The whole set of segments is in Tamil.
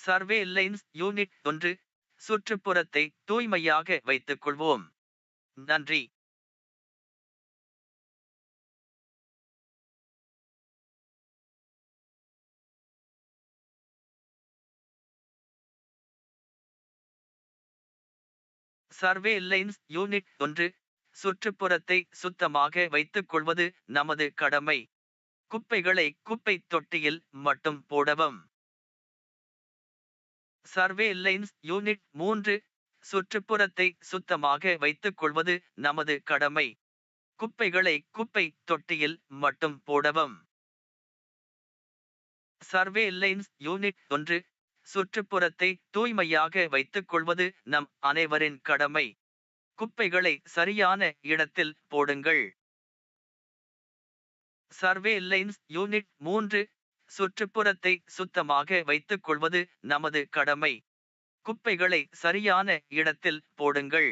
சர்வேலைன்ஸ் யூனிட் 1. சுற்றுப்புறத்தை தூய்மையாக வைத்துக் கொள்வோம். நன்றி. சர்வேலைன்ஸ் யூனிட் 1. சுற்றுப்புறத்தை சுத்தமாக வைத்துக் கொள்வது நமது கடமை. குப்பைகளை குப்பை தொட்டியில் மட்டும் போடவும். சர்வேலைன்ஸ் யூனிட் 3. சுற்றுப்புறத்தை சுத்தமாக வைத்துக் கொள்வது நமது கடமை. குப்பைகளை குப்பை தொட்டியில் மட்டும் போடவும். சர்வேலைன்ஸ் யூனிட் 1. சுற்றுப்புறத்தை தூய்மையாக வைத்துக் கொள்வது நம் அனைவரின் கடமை. குப்பைகளை சரியான இடத்தில் போடுங்கள். சர்வேலைன்ஸ் யூனிட் 3. சுற்றுப்புறத்தை சுத்தமாக வைத்துக் கொள்வது நமது கடமை. குப்பைகளை சரியான இடத்தில் போடுங்கள்.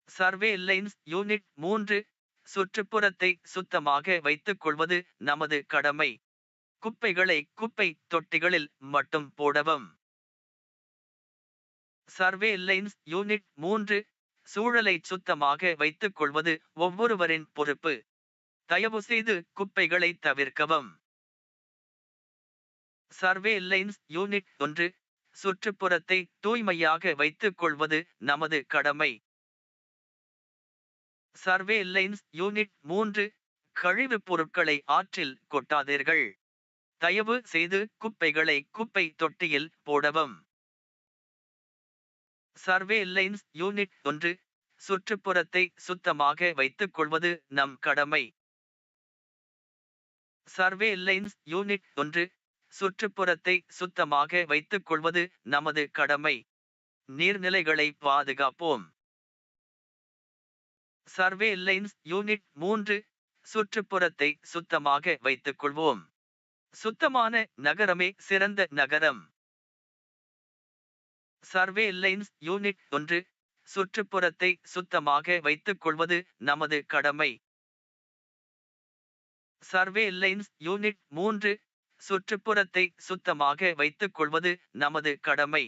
சர்வேலைன்ஸ் யூனிட் 3. சுற்றுப்புறத்தை சுத்தமாக வைத்துக் கொள்வது நமது கடமை. குப்பைகளை குப்பை தொட்டிகளில் மட்டும் போடவும். சர்வேலைன்ஸ் யூனிட் 3. சூழலை சுத்தமாக வைத்துக் கொள்வது ஒவ்வொருவரின் பொறுப்பு. தயவுசெய்து குப்பைகளை தவிர்க்கவும். சர்வேலைன்ஸ் யூனிட் 1. சுற்றுப்புறத்தை தூய்மையாக வைத்துக் கொள்வது நமது கடமை. சர்வேலைன்ஸ் யூனிட் 3. கழிவுப் பொருட்களை ஆற்றில் கொட்டாதீர்கள். தயவு செய்து குப்பைகளை குப்பை தொட்டியில் போடவும். சர்வேலைன்ஸ் யூனிட் 1. சுற்றுப்புறத்தை சுத்தமாக வைத்துக் கொள்வது நம் கடமை. சர்வேலைன்ஸ் யூனிட் 1. சுற்றுப்புறத்தை சுத்தமாக வைத்துக் கொள்வது நமது கடமை. நீர்நிலைகளை பாதுகாப்போம். சர்வேலைன்ஸ் யூனிட் 3. சுற்றுப்புறத்தை சுத்தமாக வைத்துக் கொள்வோம். சுத்தமான நகரமே சிறந்த நகரம். சர்வேலைன்ஸ் யூனிட் 1. சுற்றுப்புறத்தை சுத்தமாக வைத்துக் கொள்வது நமது கடமை. சர்வேலைன்ஸ் யூனிட் 3. சுற்றுப்புறத்தை சுத்தமாக வைத்துக் கொள்வது நமது கடமை.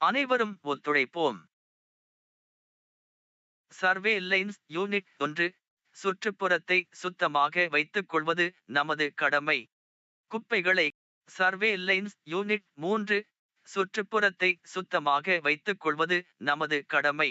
அனைவரும் ஒத்துழைப்போம். சர்வேலைன்ஸ் யூனிட் 1. சுற்றுப்புறத்தை சுத்தமாக வைத்துக் கொள்வது நமது கடமை. குப்பைகளை. சர்வேலைன்ஸ் யூனிட் 3. சுற்றுப்புறத்தை சுத்தமாக வைத்துக் கொள்வது நமது கடமை.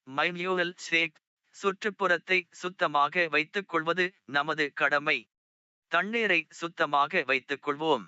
மைன்யூவல் சேக். சுற்றுப்புறத்தை சுத்தமாக வைத்துக் கொள்வது நமது கடமை. தண்ணீரை சுத்தமாக வைத்துக் கொள்வோம்.